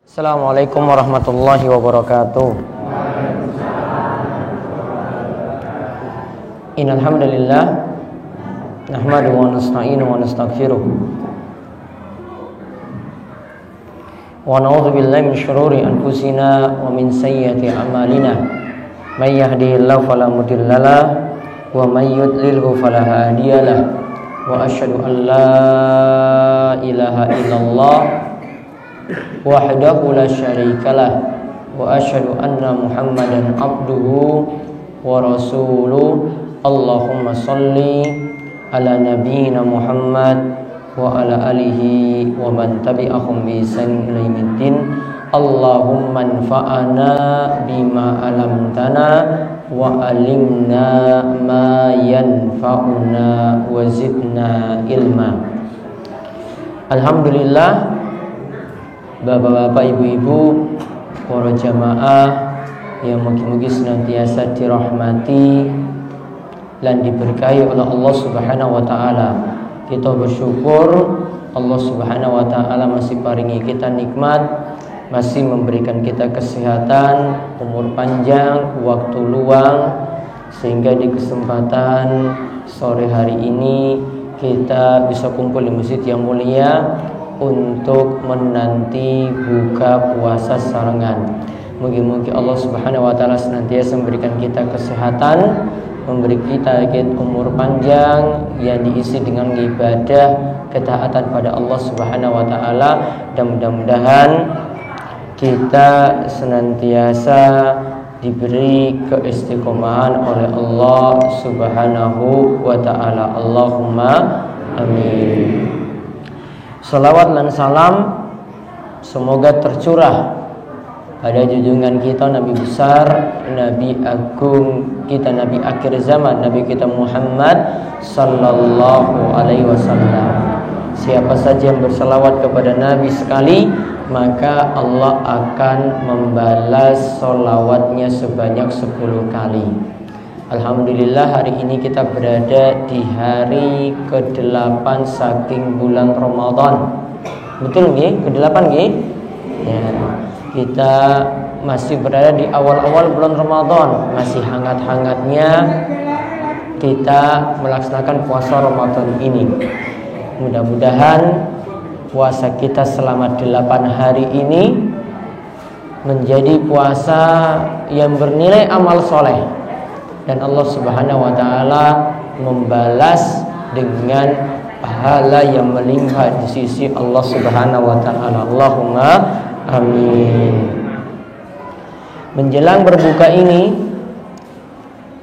Assalamualaikum warahmatullahi wabarakatuh. Innal hamdalillah nahmaduhu wa nasta'inuhu wa nastaghfiruh wa na'udzu billahi min syururi anfusina wa min sayyiati a'malina. May yahdihillahu fala mudilla lahu wa may yudlilhu fala hadiyalah. Wa asyhadu an la ilaha illallah wahdahu la syarikalah wa asyhadu anna Muhammadan abduhu wa rasuluh. Allahumma shalli ala nabiyyina Muhammad wa ala alihi wa man tabi'ahum bi ihsan ila yaumiddin. Allahumma anfa'na bima 'allamtana wa 'allimna ma yanfa'una wa zidna ilma. Alhamdulillah, bapak-bapak, ibu-ibu, para jamaah yang mugi-mugi senantiasa dirahmati dan diberkahi oleh Allah Subhanahu wa taala. Kita bersyukur Allah Subhanahu wa taala masih paringi kita nikmat, masih memberikan kita kesehatan, umur panjang, waktu luang, sehingga di kesempatan sore hari ini kita bisa kumpul di masjid yang mulia untuk menanti buka puasa sarengan. Mugi-mugi Allah Subhanahu wa taala senantiasa memberikan kita kesehatan, memberi kita umur panjang yang diisi dengan ibadah, ketaatan pada Allah Subhanahu wa taala, dan mudah-mudahan kita senantiasa diberi keistiqomahan oleh Allah Subhanahu wa taala. Allahumma amin. Salawat dan salam semoga tercurah pada junjungan kita Nabi besar, Nabi agung kita, Nabi akhir zaman, Nabi kita Muhammad sallallahu alaihi wasallam. Siapa saja yang bersalawat kepada Nabi sekali, maka Allah akan membalas salawatnya sebanyak 10 kali. Alhamdulillah, hari ini kita berada di hari ke-8 saking bulan Ramadan. Betul nggih? Ke-8 nggih? Ya. Kita masih berada di awal-awal bulan Ramadan, masih hangat-hangatnya kita melaksanakan puasa Ramadan ini. Mudah-mudahan puasa kita selama 8 hari ini menjadi puasa yang bernilai amal soleh, dan Allah Subhanahu wa taala membalas dengan pahala yang melimpah di sisi Allah Subhanahu wa taala. Allahumma amin. Menjelang berbuka ini,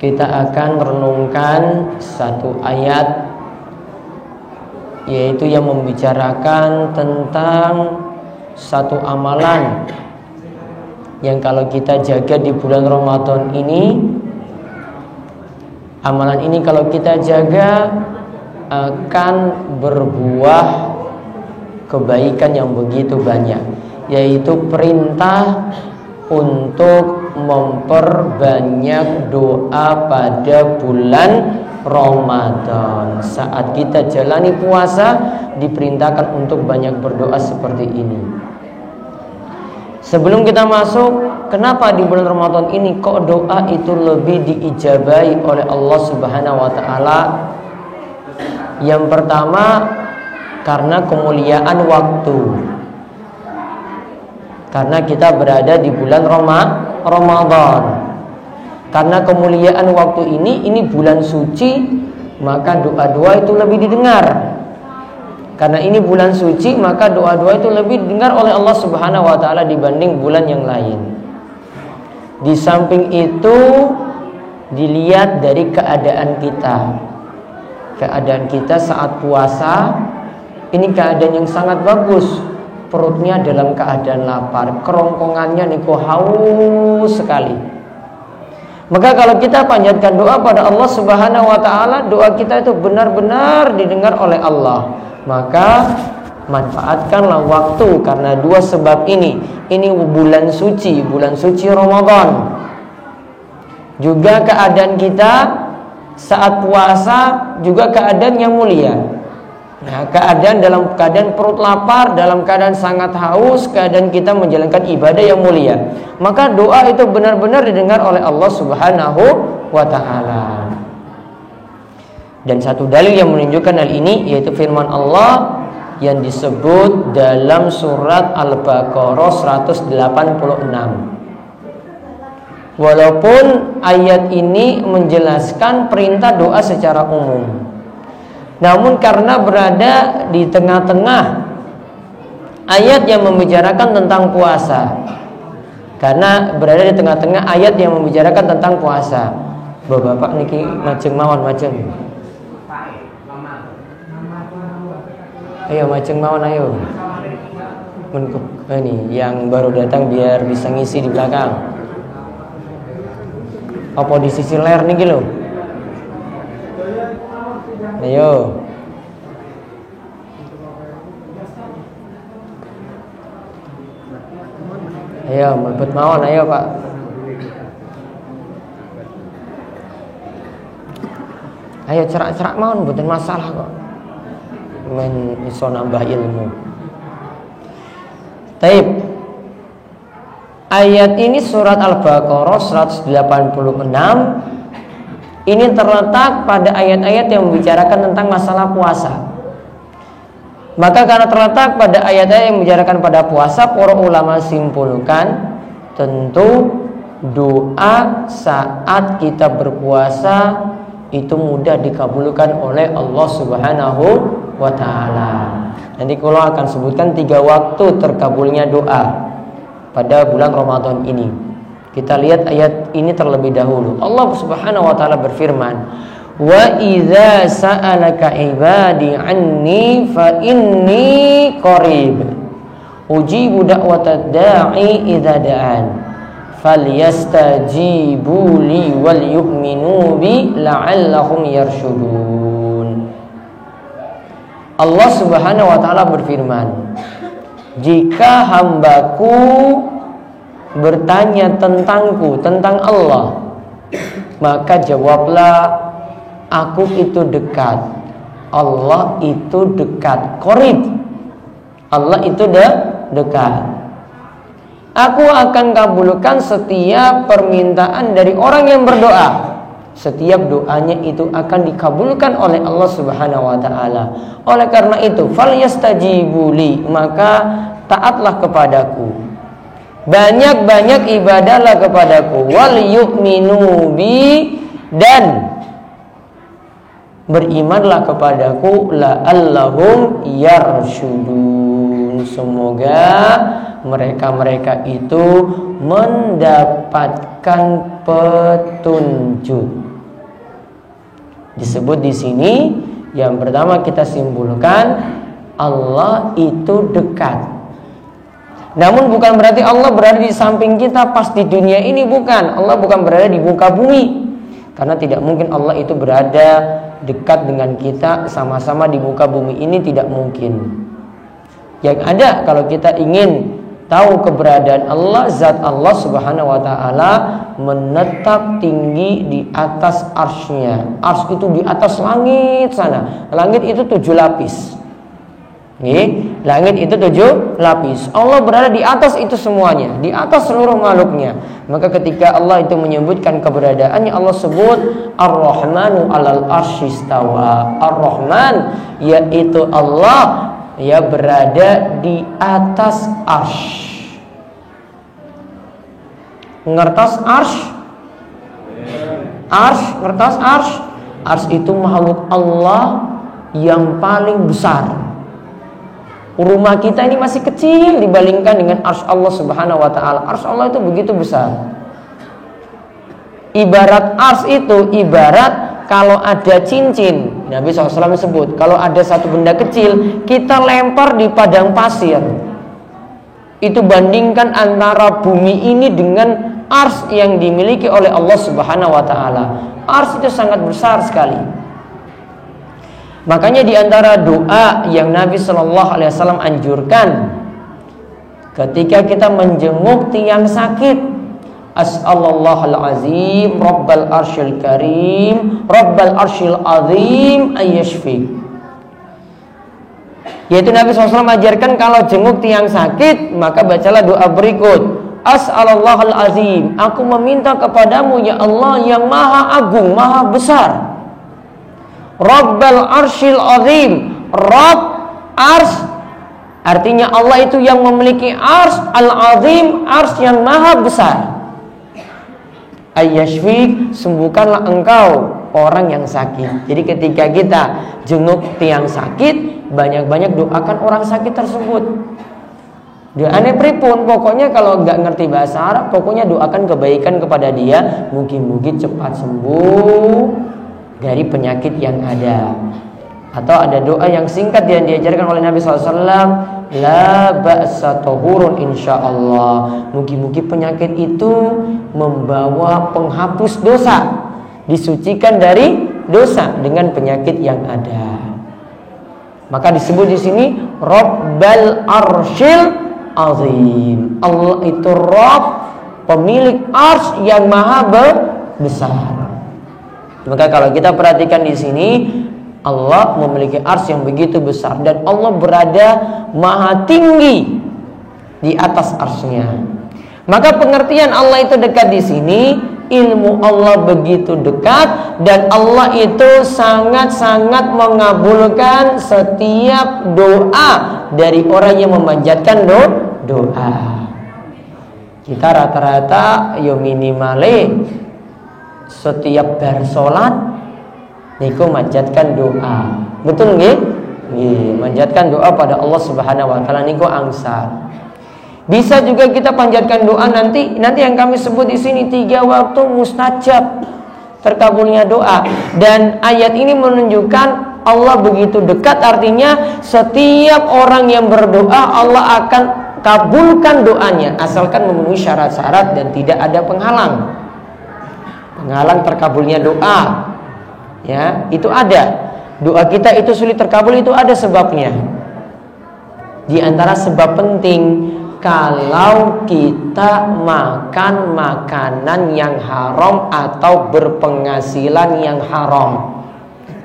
kita akan merenungkan satu ayat, yaitu yang membicarakan tentang satu amalan yang kalau kita jaga di bulan Ramadan ini, amalan ini kalau kita jaga akan berbuah kebaikan yang begitu banyak, yaitu perintah untuk memperbanyak doa pada bulan Ramadan. Saat kita jalani puasa, diperintahkan untuk banyak berdoa seperti ini. Sebelum kita masuk, kenapa di bulan Ramadan ini kok doa itu lebih diijabahi oleh Allah Subhanahu wa taala? Yang pertama, karena kemuliaan waktu. Karena kita berada di bulan Ramadan. Karena kemuliaan waktu ini bulan suci, maka doa-doa itu lebih didengar. Karena ini bulan suci, maka doa-doa itu lebih didengar oleh Allah Subhanahu wa taala dibanding bulan yang lain. Di samping itu, dilihat dari keadaan kita. Keadaan kita saat puasa ini keadaan yang sangat bagus. Perutnya dalam keadaan lapar, kerongkongannya niku haus sekali. Maka kalau kita panjatkan doa pada Allah Subhanahu wa taala, doa kita itu benar-benar didengar oleh Allah. Maka manfaatkanlah waktu, karena dua sebab ini. Ini bulan suci Ramadan. Juga keadaan kita saat puasa juga keadaan yang mulia. Nah, dalam keadaan perut lapar, dalam keadaan sangat haus, keadaan kita menjalankan ibadah yang mulia, maka doa itu benar-benar didengar oleh Allah Subhanahu wa ta'ala. Dan satu dalil yang menunjukkan hal ini yaitu firman Allah yang disebut dalam surat Al-Baqarah 186. Walaupun ayat ini menjelaskan perintah doa secara umum, namun karena berada di tengah-tengah ayat yang membicarakan tentang puasa, Bapak niki majeng mawon majeng. Ayo majeng mawon ayo. Ini yang baru datang biar bisa ngisi di belakang. Apa di sisi ler niki lho. Ayo. Ayo mlebet mawon ayo Pak. Ayo cerak-cerak mawon mboten masalah kok. Men iso nambah ilmu. Taib. Ayat ini surat Al-Baqarah 186 ini terletak pada ayat-ayat yang membicarakan tentang masalah puasa. Maka karena terletak pada ayat-ayat yang membicarakan pada puasa, para ulama simpulkan tentu doa saat kita berpuasa itu mudah dikabulkan oleh Allah Subhanahu wa ta'ala. Nanti kalau akan sebutkan 3 waktu terkabulnya doa pada bulan Ramadan ini. Kita lihat ayat ini terlebih dahulu. Allah Subhanahu wa ta'ala berfirman, "Wa idza sa'alaka 'ibadi 'anni fa inni qarib. Ujibu da'watad da'i idza da'an. Falyastajibu li wal yu'minu bi la'allahum yarshudun." Allah Subhanahu wa ta'ala berfirman, jika hambaku bertanya tentangku, tentang Allah, maka jawablah, aku itu dekat. Allah itu dekat, qarib. Allah itu dekat. Aku akan kabulkan setiap permintaan dari orang yang berdoa. Setiap doanya itu akan dikabulkan oleh Allah Subhanahu wa ta'ala. Oleh karena itu, falyastajibu li, maka taatlah kepadaku, banyak-banyak ibadahlah kepadaku, wal yu'minu bi, dan berimanlah kepadaku, la'allahum yarshudun, semoga mereka-mereka itu mendapatkan petunjuk. Disebut di sini yang pertama kita simpulkan Allah itu dekat. Namun bukan berarti Allah berada di samping kita pas di dunia ini, bukan. Allah bukan berada di muka bumi, karena tidak mungkin Allah itu berada dekat dengan kita sama-sama di muka bumi ini, tidak mungkin. Yang ada kalau kita ingin tahu keberadaan Allah, zat Allah Subhanahu wa ta'ala menetap tinggi di atas arsy-Nya. Arsy itu di atas langit sana. Langit itu 7 lapis. Langit itu 7 lapis. Allah berada di atas itu semuanya, di atas seluruh makhluknya. Maka ketika Allah itu menyebutkan keberadaannya, Allah sebut Ar-Rahmanu 'alal arsy istawa. Ar-Rahman yaitu Allah ya berada di atas arsy. Ngertos arsy? Arsy, ngertos arsy? Arsy itu makhluk Allah yang paling besar. Rumah kita ini masih kecil dibandingkan dengan arsy Allah Subhanahu wa ta'ala. Arsy Allah itu begitu besar. Ibarat arsy itu ibarat kalau ada cincin. Nabi SAW sebut, kalau ada satu benda kecil kita lempar di padang pasir, itu bandingkan antara bumi ini dengan arsy yang dimiliki oleh Allah Subhanahu wa ta'ala. Arsy itu sangat besar sekali. Makanya di antara doa yang Nabi SAW anjurkan ketika kita menjenguk tiang sakit, As'alallahal azim Rabbal arsyil karim Rabbal arsyil azim ayyashfik. Yaitu Nabi SAW mengajarkan kalau jenguk tiang sakit, maka bacalah doa berikut. As'alallahal azim, aku meminta kepadamu ya Allah yang maha agung, maha besar. Rabbal arsyil azim, Rabb ars, artinya Allah itu yang memiliki ars, al-azim, ars yang maha besar. Ayyashfik, sembuhkanlah engkau orang yang sakit. Jadi ketika kita jenguk tiang sakit, banyak-banyak doakan orang sakit tersebut. Doanya pripun, pokoknya kalau nggak ngerti bahasa Arab, pokoknya doakan kebaikan kepada dia, mungkin cepat sembuh dari penyakit yang ada. Atau ada doa yang singkat yang diajarkan oleh Nabi SAW, la ba'sa tahurun insyaallah. Mungkin penyakit itu membawa penghapus dosa, disucikan dari dosa dengan penyakit yang ada. Maka disebut di sini Rabbal arsyil azim. Allah itu Rabb, pemilik ars yang maha besar. Maka kalau kita perhatikan di sini, Allah memiliki ars yang begitu besar dan Allah berada maha tinggi di atas arsnya. Maka pengertian Allah itu dekat di sini, ilmu Allah begitu dekat dan Allah itu sangat-sangat mengabulkan setiap doa dari orang yang memanjatkan doa. Kita rata-rata yo minimale setiap bar salat niku manjatkan doa. Betul nggih? Nggih, manjatkan doa pada Allah Subhanahu wa taala niku angsal. Bisa juga kita panjatkan doa nanti yang kami sebut di sini 3 waktu mustajab, terkabulnya doa. Dan ayat ini menunjukkan Allah begitu dekat, artinya setiap orang yang berdoa Allah akan kabulkan doanya asalkan memenuhi syarat-syarat dan tidak ada penghalang terkabulnya doa. Ya, itu ada. Doa kita itu sulit terkabul itu ada sebabnya. Di antara sebab penting, kalau kita makan makanan yang haram atau berpenghasilan yang haram,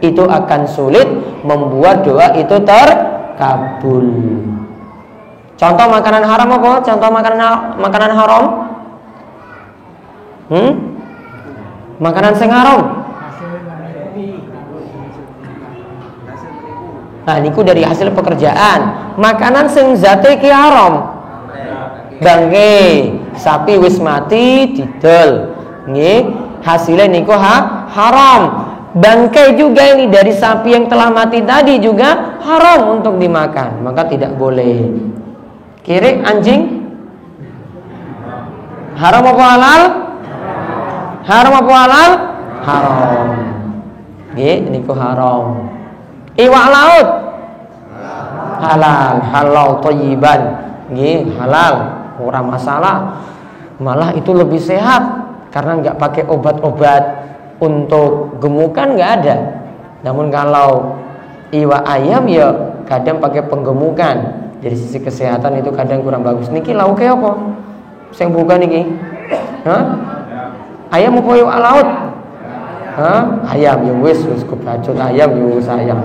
itu akan sulit membuat doa itu terkabul. Contoh makanan haram apa? Contoh makanan haram? Makanan sing haram. Nah, niku dari hasil pekerjaan. Makanan sing zate ki haram. Bangke, sapi wis mati didol. Nggih, hasilnya niku haram. Bangkai juga ini dari sapi yang telah mati tadi juga haram untuk dimakan, maka tidak boleh. Kiri anjing haram apa halal? Haram apa halal? Haram. Nggih, niku haram. Iwak laut halal thayyiban. Nggih, halal, ora masalah. Malah itu lebih sehat karena nggak pakai obat-obat untuk gemukan, nggak ada. Namun kalau iwak ayam ya kadang pakai penggemukan. Dari sisi kesehatan itu kadang kurang bagus. Niki lauknya apa? Sing buka niki? Ayam apa iwak laut? Ayam ya wis kebacut ayam ya wis ayam.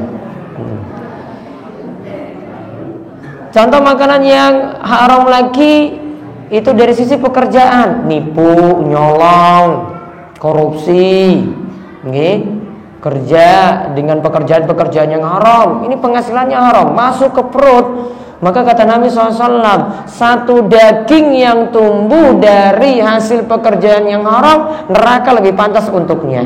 Contoh makanan yang haram lagi itu dari sisi pekerjaan, nipu, nyolong, korupsi, nggih, kerja dengan pekerjaan-pekerjaan yang haram. Ini penghasilannya haram, masuk ke perut. Maka kata Nabi SAW, satu daging yang tumbuh dari hasil pekerjaan yang haram, neraka lebih pantas untuknya.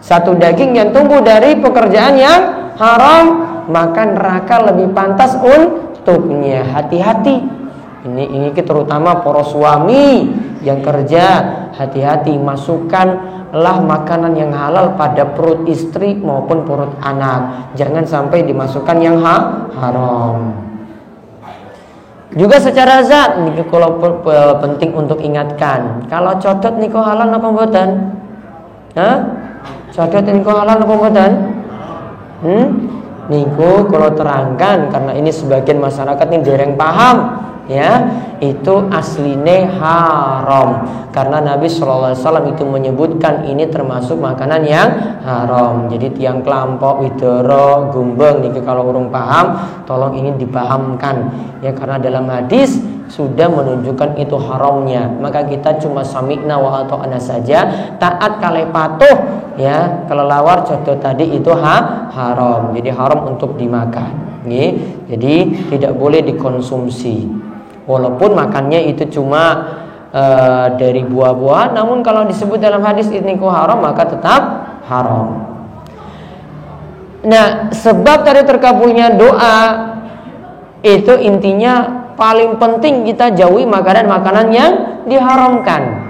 Satu daging yang tumbuh dari pekerjaan yang haram, maka neraka lebih pantas untuknya. Hati-hati. Ini terutama para suami yang kerja, hati-hati, masukkanlah makanan yang halal pada perut istri maupun perut anak. Jangan sampai dimasukkan yang haram. Juga secara zat niku kalau penting untuk ingatkan, kalau codot niku halal apa mboten? Codot niku halal apa mboten? Niku kalau terangkan karena ini sebagian masyarakat ini dereng paham. ya, itu asline haram. Karena Nabi SAW itu menyebutkan ini termasuk makanan yang haram. Jadi tiang kelampok, widoro, gumbeng, niki kalau urung paham, tolong ini dipahamkan ya, karena dalam hadis sudah menunjukkan itu haramnya. Maka kita cuma sami'na wa ata'na saja, taat kali patuh ya. Kelelawar contoh tadi itu haram. Jadi haram untuk dimakan. Jadi tidak boleh dikonsumsi. Walaupun makannya itu cuma dari buah-buahan, namun kalau disebut dalam hadis ini haram, maka tetap haram. Nah, sebab dari terkabulnya doa itu intinya paling penting kita jauhi makanan-makanan yang diharamkan.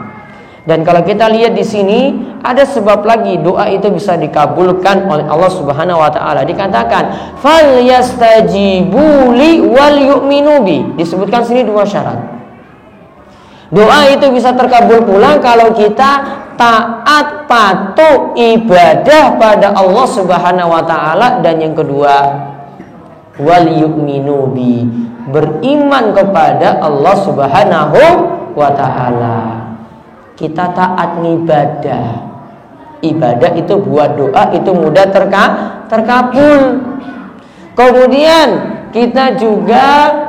Dan kalau kita lihat di sini ada sebab lagi doa itu bisa dikabulkan oleh Allah Subhanahu wa taala. Dikatakan falyastajibu li wal yu'minu bi. Disebutkan sini dua syarat. Doa itu bisa terkabul pula kalau kita taat patuh ibadah pada Allah Subhanahu wa taala, dan yang kedua wal yu'minu bi, beriman kepada Allah Subhanahu wa taala. Kita taat ibadah. Ibadah itu buat doa itu mudah terkabul. Kemudian kita juga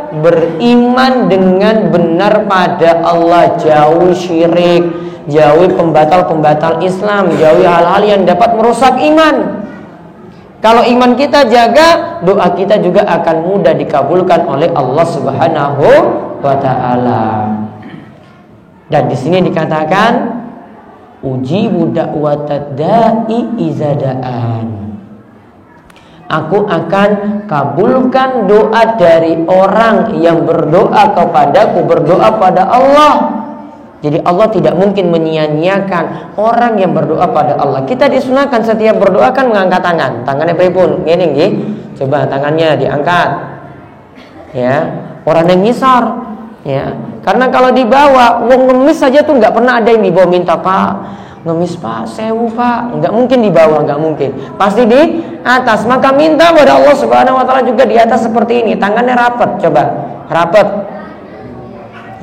beriman dengan benar pada Allah, jauhi syirik, jauhi pembatal-pembatal Islam, jauhi hal-hal yang dapat merusak iman. Kalau iman kita jaga, doa kita juga akan mudah dikabulkan oleh Allah Subhanahu wa taala. Dan di sini dikatakan ujibu da'watad da'i iza da'an. Aku akan kabulkan doa dari orang yang berdoa kepadaku, berdoa pada Allah. Jadi Allah tidak mungkin menyia-nyiakan orang yang berdoa pada Allah. Kita disunahkan setiap berdoa kan mengangkat tangan. Tangannya pripun? Ngene nggih. Coba tangannya diangkat. Ya, orang yang ngisor. Ya, karena kalau dibawa, wong ngemis saja tuh nggak pernah ada yang dibawa minta Pak, ngemis Pak, sewu Pak, nggak mungkin dibawa, nggak mungkin. Pasti di atas. Maka minta pada Allah Subhanahu wa taala juga di atas seperti ini. Tangannya rapat, coba rapat.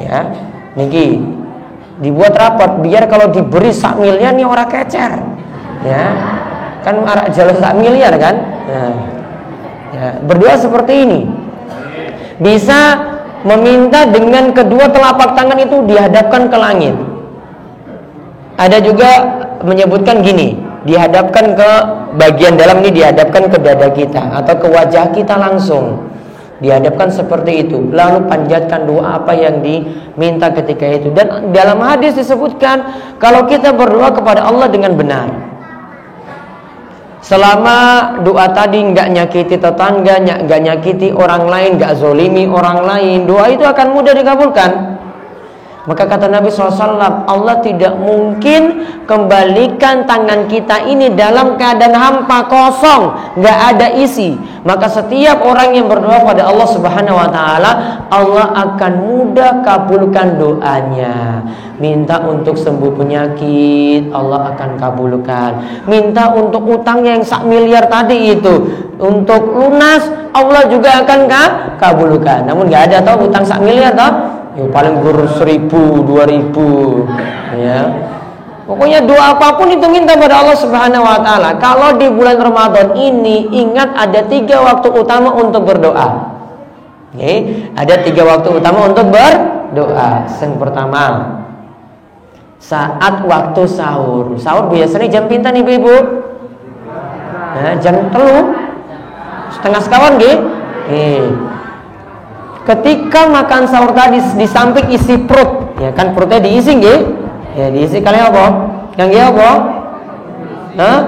Ya, niki dibuat rapat biar kalau diberi sak miliar nih orang kecer. Ya, kan arah jalan sak miliar kan. Nah, ya, berdoa seperti ini. Bisa meminta dengan kedua telapak tangan itu dihadapkan ke langit. Ada juga menyebutkan gini, dihadapkan ke bagian dalam ini, dihadapkan ke dada kita atau ke wajah kita langsung. Dihadapkan seperti itu. Lalu panjatkan doa apa yang diminta ketika itu. Dan dalam hadis disebutkan kalau kita berdoa kepada Allah dengan benar, selama doa tadi nggak nyakiti tetangga, nggak nyakiti orang lain, nggak zolimi orang lain, doa itu akan mudah dikabulkan. Maka kata Nabi SAW, Allah tidak mungkin kembalikan tangan kita ini dalam keadaan hampa, kosong, nggak ada isi. Maka setiap orang yang berdoa pada Allah Subhanahu wa taala, Allah akan mudah kabulkan doanya. Minta untuk sembuh penyakit, Allah akan kabulkan. Minta untuk utangnya yang 1 miliar tadi itu, untuk lunas, Allah juga akan kabulkan. Namun nggak ada tau utang 1 miliar tau? Ya, paling guru 1.000, 2.000 ya. Pokoknya doa apapun itu minta pada Allah Subhanahu wa taala. Kalau di bulan Ramadan ini ingat ada 3 waktu utama untuk berdoa. Oke, ada 3 waktu utama untuk berdoa. Yang pertama, saat waktu sahur. Sahur biasanya jam pinten ibu-ibu? Nah, jam 3:30 nggih. Ketika makan sahur tadi di samping isi perut, ya kan perutnya diisi nggih? Ya diisi kalian apa? Yang nggih apa? Hah?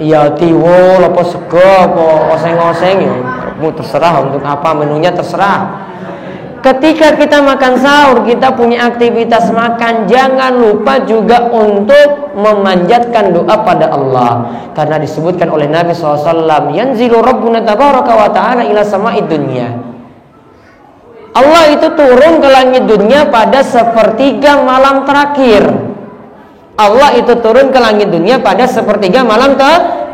Ya tiwul apa sego apa oseng-oseng ya. Terserah untuk apa menunya terserah. Ketika kita makan sahur, kita punya aktivitas makan, jangan lupa juga untuk memanjatkan doa pada Allah. Karena disebutkan oleh Nabi SAW, yanzilu rabbuna tabaraka wa ta'ala ila sama'id dunya. Allah itu turun ke langit dunia pada 1/3 malam terakhir. Allah itu turun ke langit dunia pada 1/3 malam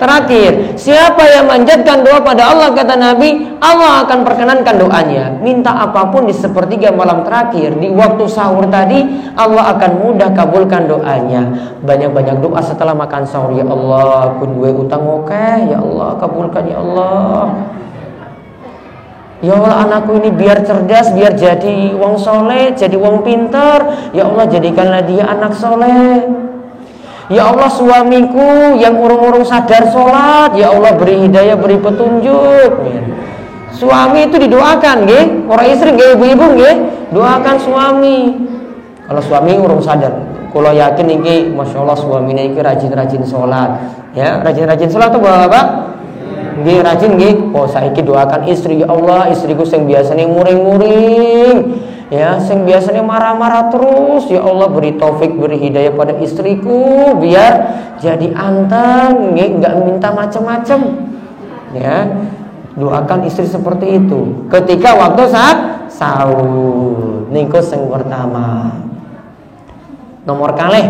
terakhir. Siapa yang manjatkan doa pada Allah, kata Nabi, Allah akan perkenankan doanya. Minta apapun di sepertiga malam terakhir, di waktu sahur tadi, Allah akan mudah kabulkan doanya. Banyak-banyak doa setelah makan sahur. Ya Allah, aku duwe utang oke, ya Allah kabulkan ya Allah. Ya Allah, anakku ini biar cerdas, biar jadi wong soleh, jadi wong pinter. Ya Allah, jadikanlah dia anak soleh. Ya Allah, suamiku yang urung-urung sadar sholat, ya Allah beri hidayah, beri petunjuk. Suami itu didoakan, nggih. Orang istri nggih, ibu-ibu nggih, doakan suami. Kalau suami urung sadar, kalau yakin ini, masya Allah suaminya ini rajin-rajin sholat, ya rajin-rajin sholat tuh bapak. Nggih rajin nggih. Oh saiki doakan istri, ya Allah istriku sing biasanya muring-muring, ya sing biasanya marah-marah terus, ya Allah beri taufik, beri hidayah pada istriku biar jadi anteng, nggih enggak minta macam-macam. Ya. Doakan istri seperti itu ketika waktu saat sahur. Niku sing pertama. Nomor kalih,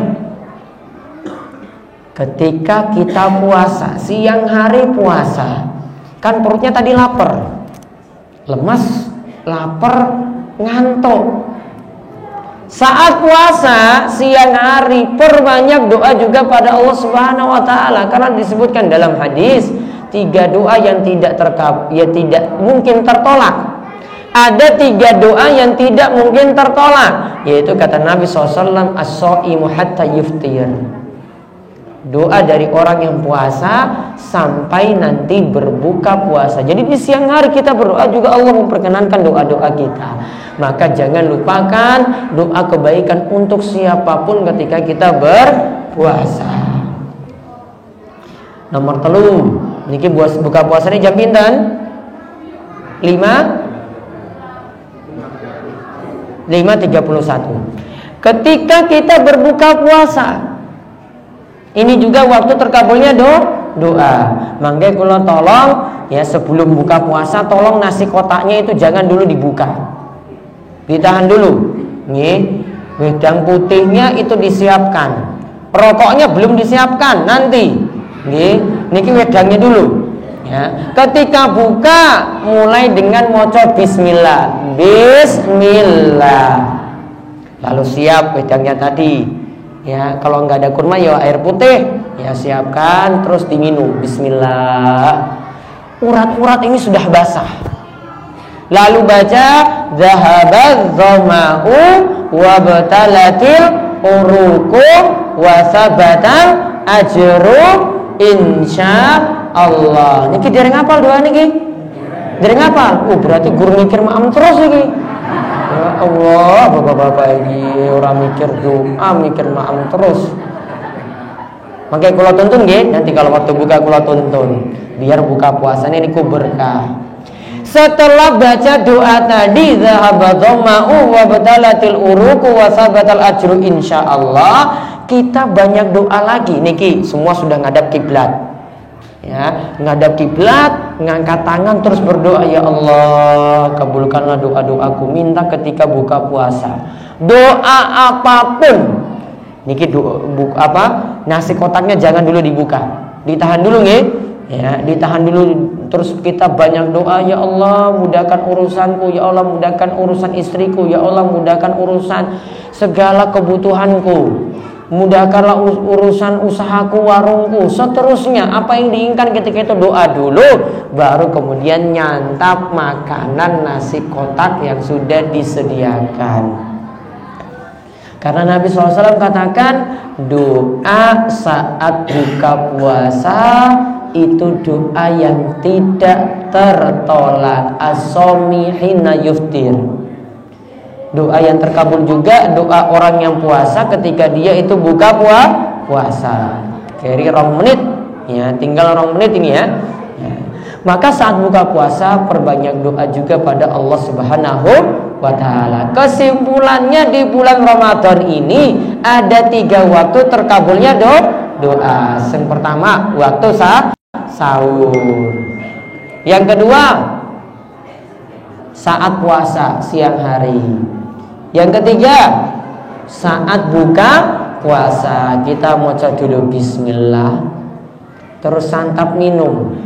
ketika kita puasa, siang hari puasa, kan perutnya tadi lapar, lemas, lapar, ngantuk. Saat puasa siang hari, perbanyak doa juga pada Allah Subhanahu wa taala, karena disebutkan dalam hadis 3 doa yang tidak mungkin tertolak. Ada 3 doa yang tidak mungkin tertolak, yaitu kata Nabi SAW, as-shaimu hatta yuftir. Doa dari orang yang puasa sampai nanti berbuka puasa. Jadi di siang hari kita berdoa juga Allah memperkenankan doa-doa kita. Maka jangan lupakan doa kebaikan untuk siapapun ketika kita berpuasa. Nomor 3, niki buka puasanya jam pinten? 5:31. Ketika kita berbuka puasa, ini juga waktu terkabulnya doa. Mangga kula tolong ya, sebelum buka puasa tolong nasi kotaknya itu jangan dulu dibuka. Ditahan dulu. Nggih. Wedang putihnya itu disiapkan. Rokoknya belum disiapkan, nanti. Nggih. Niki wedangnya dulu. Ya. Ketika buka mulai dengan maca bismillah. Bismillah. Lalu siap wedangnya tadi. Ya, kalau nggak ada kurma ya air putih, ya siapkan terus diminum. Bismillah. Urat-urat ini sudah basah. Lalu baca zahabadz dhama'u wa batalatil uruqu wa sabatal ajru insyaallah. Niki dereng hafal doa niki? Dereng hafal. Oh, berarti guru mikir maam terus iki. Ya Allah, bapak-bapak ini orang mikir doa, mikir maam terus. Makanya kula tuntun nggih, nanti kalau waktu buka kula tuntun, biar buka puasanya niku berkah. Setelah baca doa tadi, zahaba dhamma'u wa badalatil uruqu wa sabatal ajru insyaallah, kita banyak doa lagi. Niki semua sudah ngadap kiblat. Ya, ngadap kiblat, ngangkat tangan terus berdoa, ya Allah kabulkanlah doa-doaku, minta ketika buka puasa. Doa apapun. Niki nasi kotaknya jangan dulu dibuka. Ditahan dulu nggih. Ya, ditahan dulu terus kita banyak doa, ya Allah mudahkan urusanku, ya Allah mudahkan urusan istriku, ya Allah mudahkan urusan segala kebutuhanku. Mudahkanlah urusan usahaku, warungku, seterusnya. Apa yang diinginkan ketika itu doa dulu, baru kemudian nyantap makanan nasi kotak yang sudah disediakan. Karena Nabi SAW katakan doa saat buka puasa itu doa yang tidak tertolak. As-shaumi hina yuftir. Doa yang terkabul juga doa orang yang puasa ketika dia itu buka puasa. Kiri 2 menit, ya tinggal 2 menit ini ya. Maka saat buka puasa perbanyak doa juga pada Allah Subhanahu wa taala. Kesimpulannya di bulan Ramadan ini ada 3 waktu terkabulnya doa. Yang pertama waktu sahur. Yang kedua saat puasa siang hari. Yang ketiga saat buka puasa kita maca dulu bismillah. terus santap minum.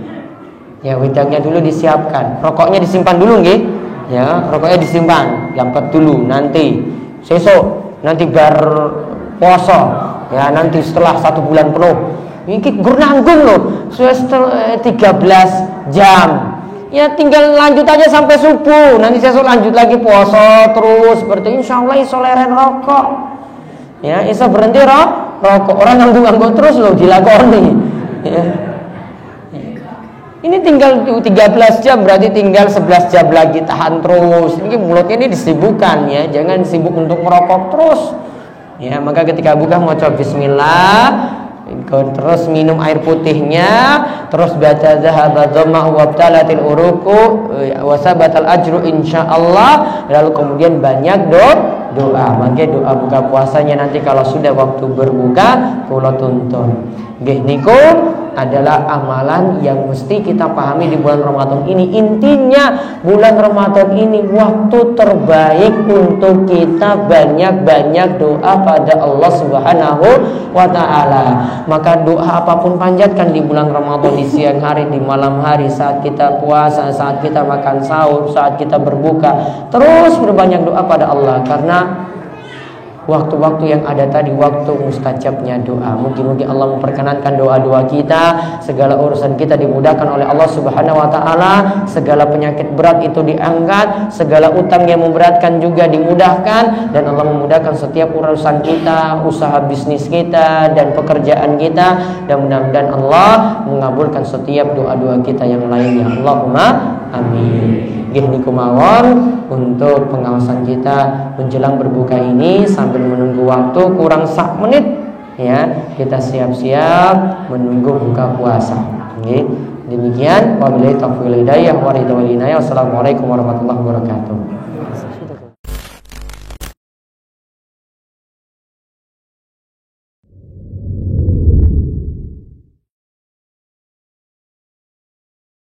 Ya, wedangnya dulu disiapkan, rokoknya disimpan dulu nggih. Ya, rokoknya disimpan, diangkat dulu nanti sesuk, nanti bar poso. Ya, nanti setelah 1 bulan penuh. Iki gur nanggung loh, 13 jam. Ya tinggal lanjut aja sampai subuh. Nanti sesuk lanjut lagi puasa terus seperti insyaallah iso leren rokok. Ya, iso berhenti rokok. Orang nanggung-nanggung terus loh dilakoni. Ya. Ini tinggal 13 jam, berarti tinggal 11 jam lagi, tahan terus. Ini mulutnya ini disibukkan ya, jangan sibuk untuk merokok terus. Ya, maka ketika buka maca bismillah, terus minum air putihnya, terus baca zahaba dhamma wa abtalatil uruqu wa sabatal ajru insyaallah, lalu kemudian banyak doa. Maka doa buka puasanya nanti kalau sudah waktu berbuka kula tuntun. Nggih niku adalah amalan yang mesti kita pahami di bulan Ramadan ini. Intinya bulan Ramadan ini waktu terbaik untuk kita banyak-banyak doa pada Allah Subhanahu wa ta'ala. Maka doa apapun panjatkan di bulan Ramadan, di siang hari, di malam hari, saat kita puasa, saat kita makan sahur, saat kita berbuka, terus berbanyak doa pada Allah. Karena waktu-waktu yang ada tadi waktu mustajabnya doa. Mungkin Allah memperkenankan doa-doa kita, segala urusan kita dimudahkan oleh Allah Subhanahu wa taala, segala penyakit berat itu diangkat, segala utang yang memberatkan juga dimudahkan, dan Allah memudahkan setiap urusan kita, usaha bisnis kita dan pekerjaan kita, dan mudah-mudahan Allah mengabulkan setiap doa-doa kita yang lainnya. Allahumma amin. Nggih niku mawon untuk pengawasan kita menjelang berbuka ini sambil menunggu waktu kurang 1 menit ya, kita siap-siap menunggu buka puasa. Nggih. Demikian wabillahi taufiq wal hidayah wa ridha wal inayah. Wassalamualaikum warahmatullahi wabarakatuh.